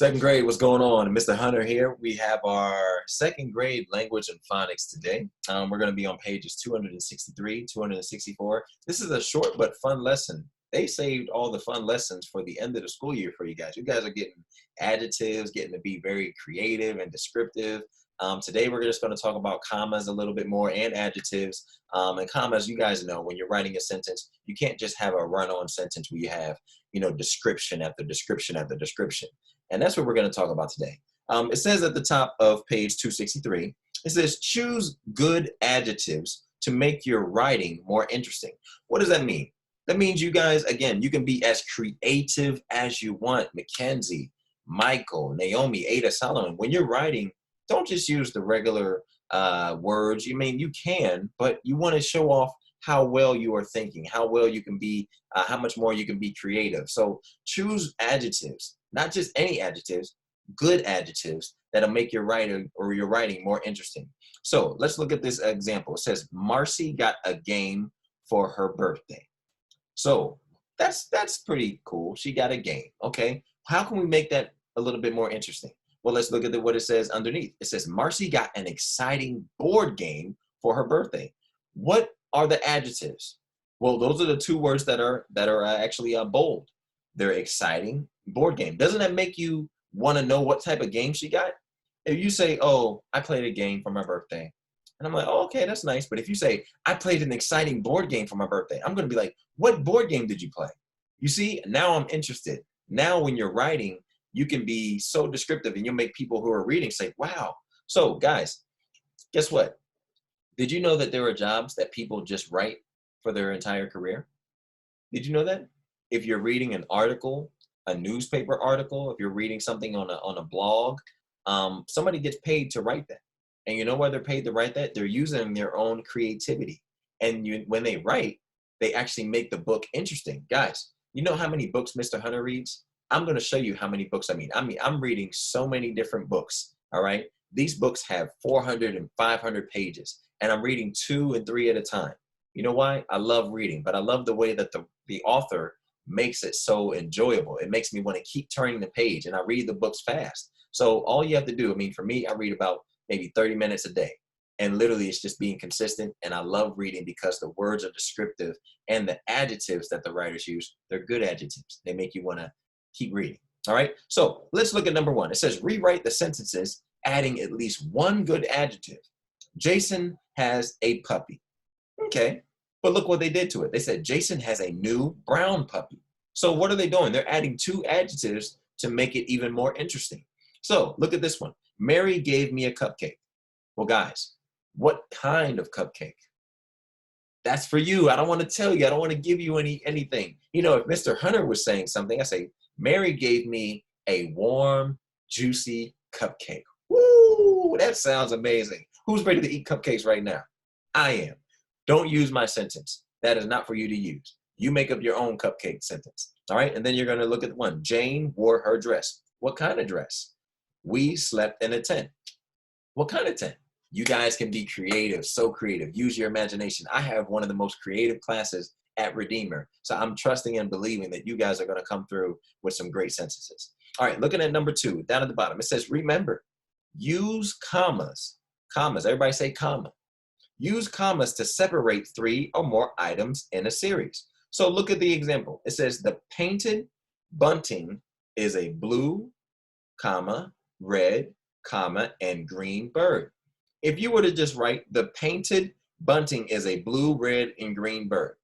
Second grade, what's going on? Mr. Hunter here. We have our second grade language and phonics today. We're going to be on pages 263, 264. This is a short but fun lesson. They saved all the fun lessons for the end of the school year for you guys. You guys are getting adjectives, getting to be very creative and descriptive. Today, we're just going to talk about commas a little bit more and adjectives. And commas, you guys know, when you're writing a sentence, you can't just have a run-on sentence where you have, description after description after description. And that's what we're going to talk about today. It says at the top of page 263, it says, choose good adjectives to make your writing more interesting. What does that mean? That means you guys, again, you can be as creative as you want. Mackenzie, Michael, Naomi, Ada, Solomon. When you're writing, don't just use the regular words. You can, but you want to show off how well you are thinking, how well you can be, how much more you can be creative. So choose adjectives, not just any adjectives, good adjectives that'll make your writing more interesting. So let's look at this example. It says, Marcy got a game for her birthday. So that's pretty cool. She got a game. Okay. How can we make that a little bit more interesting? Well, let's look at what it says underneath. It says, Marcy got an exciting board game for her birthday. What are the adjectives? Well, those are the two words that are actually bold. They're exciting, board game. Doesn't that make you want to know what type of game she got? If you say, oh, I played a game for my birthday, and I'm like, oh, okay, that's nice. But if you say, I played an exciting board game for my birthday, I'm going to be like, what board game did you play? You see, now I'm interested. Now when you're writing, you can be so descriptive and you'll make people who are reading say, wow. So guys, guess what? Did you know that there are jobs that people just write for their entire career? Did you know that? If you're reading an article, a newspaper article, if you're reading something on a blog, somebody gets paid to write that. And you know why they're paid to write that? They're using their own creativity. And when they write, they actually make the book interesting. Guys, you know how many books Mr. Hunter reads? I'm going to show you how many books I mean. I'm reading so many different books, all right? These books have 400 and 500 pages, and I'm reading 2 and 3 at a time. You know why? I love reading, but I love the way that the author makes it so enjoyable. It makes me want to keep turning the page, and I read the books fast. So all you have to do, for me, I read about maybe 30 minutes a day, and literally it's just being consistent, and I love reading because the words are descriptive, and the adjectives that the writers use, they're good adjectives. They make you want to keep reading. All right, so let's look at number 1. It says rewrite the sentences, adding at least one good adjective. Jason has a puppy. Okay, but look what they did to it. They said Jason has a new brown puppy. So what are they doing? They're adding 2 adjectives to make it even more interesting. So look at this one. Mary gave me a cupcake. Well, guys, what kind of cupcake? That's for you. I don't want to tell you. I don't want to give you anything. If Mr. Hunter was saying something, I say, Mary gave me a warm, juicy cupcake. Woo, that sounds amazing. Who's ready to eat cupcakes right now? I am. Don't use my sentence. That is not for you to use. You make up your own cupcake sentence. All right, and then you're going to look at one. Jane wore her dress. What kind of dress? We slept in a tent. What kind of tent? You guys can be creative, so creative. Use your imagination. I have one of the most creative classes at Redeemer. So I'm trusting and believing that you guys are going to come through with some great sentences. All right, looking at number 2, down at the bottom, it says, remember, use commas. Commas, everybody say comma. Use commas to separate 3 or more items in a series. So look at the example. It says the painted bunting is a blue, comma, red, comma, and green bird. If you were to just write the painted bunting is a blue, red, and green bird,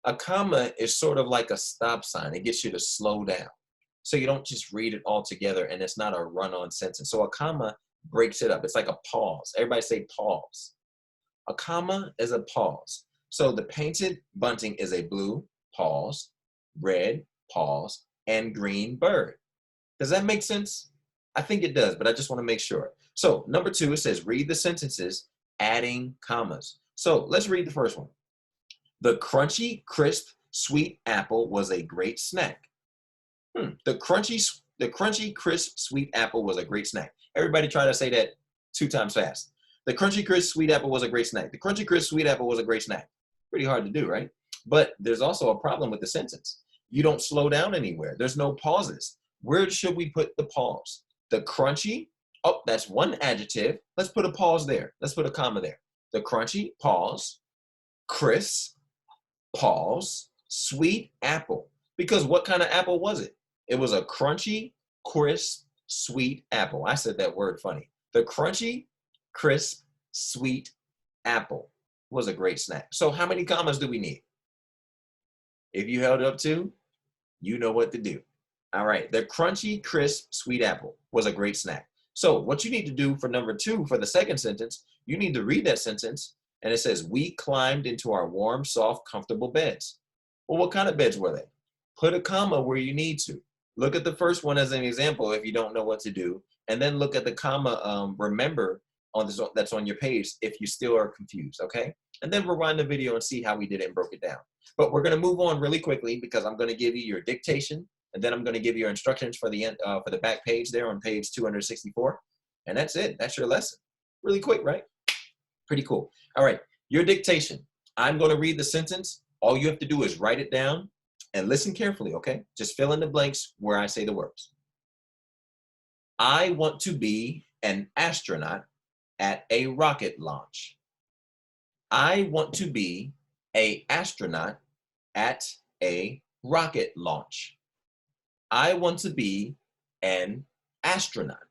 a comma is sort of like a stop sign. It gets you to slow down. So you don't just read it all together and it's not a run-on sentence. So a comma breaks it up. It's like a pause. Everybody say pause. A comma is a pause. So the painted bunting is a blue, pause, red, pause, and green bird. Does that make sense? I think it does, but I just want to make sure. So number 2, it says read the sentences, adding commas. So let's read the first one. The crunchy, crisp, sweet apple was a great snack. The crunchy, crisp, sweet apple was a great snack. Everybody try to say that 2 times fast. The crunchy, crisp, sweet apple was a great snack. The crunchy, crisp, sweet apple was a great snack. Pretty hard to do, right? But there's also a problem with the sentence. You don't slow down anywhere. There's no pauses. Where should we put the pause? The crunchy, oh, that's one adjective. Let's put a pause there. Let's put a comma there. The crunchy, pause, crisp, pause, sweet apple. Because what kind of apple was it? It was a crunchy, crisp, sweet apple. I said that word funny. The crunchy, crisp, sweet apple was a great snack. So how many commas do we need? If you held up to, you know what to do. All right, the crunchy, crisp, sweet apple was a great snack. So what you need to do for number 2, for the second sentence, you need to read that sentence, and it says, we climbed into our warm, soft, comfortable beds. Well, what kind of beds were they? Put a comma where you need to. Look at the first one as an example if you don't know what to do, and then look at the comma, remember, on this, that's on your page if you still are confused, okay? And then rewind the video and see how we did it and broke it down. But we're gonna move on really quickly because I'm gonna give you your dictation, and then I'm gonna give you your instructions for the back page there on page 264. And that's it, that's your lesson. Really quick, right? Pretty cool. All right, your dictation. I'm gonna read the sentence. All you have to do is write it down and listen carefully, okay? Just fill in the blanks where I say the words. I want to be an astronaut at a rocket launch. I want to be an astronaut at a rocket launch. I want to be an astronaut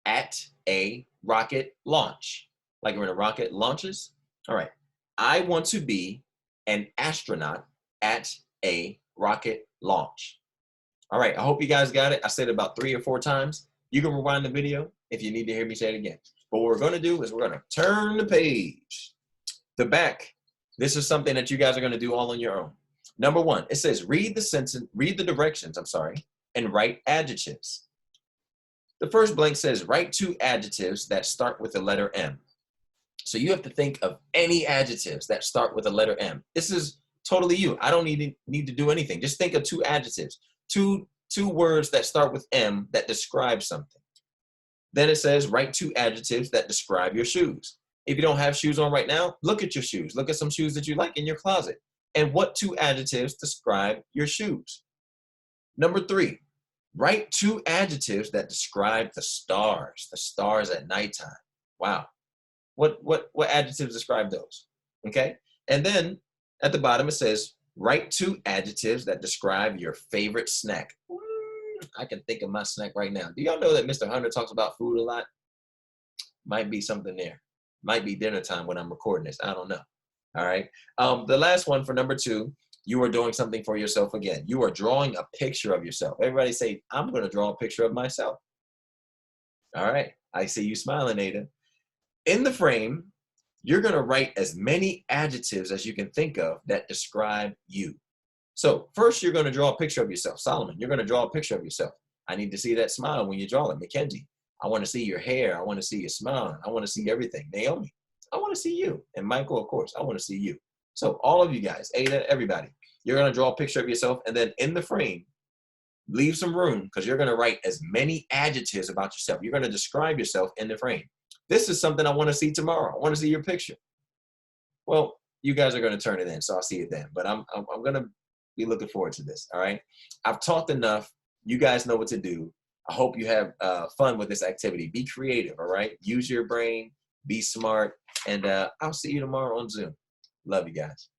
at a rocket launch. Like when a rocket launches? All right. I want to be an astronaut at a rocket launch. All right. I hope you guys got it. I said it about 3 or 4 times. You can rewind the video if you need to hear me say it again. But what we're going to do is we're going to turn the page. The back. This is something that you guys are going to do all on your own. Number 1, it says read the sentence, read the directions, and write adjectives. The first blank says write 2 adjectives that start with the letter M. So you have to think of any adjectives that start with the letter M. This is totally you. I don't need to do anything. Just think of 2 adjectives, two words that start with M that describe something. Then it says write 2 adjectives that describe your shoes. If you don't have shoes on right now, look at your shoes. Look at some shoes that you like in your closet. And what 2 adjectives describe your shoes? Number 3, write 2 adjectives that describe the stars at nighttime. Wow. What adjectives describe those? Okay. And then at the bottom it says write 2 adjectives that describe your favorite snack. I can think of my snack right now. Do y'all know that Mr. Hunter talks about food a lot? Might be something there. Might be dinner time when I'm recording this. I don't know. All right. The last one for number 2, you are doing something for yourself again. You are drawing a picture of yourself. Everybody say, I'm going to draw a picture of myself. All right. I see you smiling, Ada. In the frame, you're going to write as many adjectives as you can think of that describe you. So first, you're going to draw a picture of yourself. Solomon, you're going to draw a picture of yourself. I need to see that smile when you draw it. Mackenzie, I want to see your hair. I want to see your smile. I want to see everything. Naomi, I want to see you. And Michael, of course, I want to see you. So all of you guys, Ada, everybody, you're going to draw a picture of yourself. And then in the frame, leave some room because you're going to write as many adjectives about yourself. You're going to describe yourself in the frame. This is something I want to see tomorrow. I want to see your picture. Well, you guys are going to turn it in, so I'll see it then. But I'm going to be looking forward to this, all right? I've talked enough. You guys know what to do. I hope you have fun with this activity. Be creative, all right? Use your brain. Be smart. And I'll see you tomorrow on Zoom. Love you guys.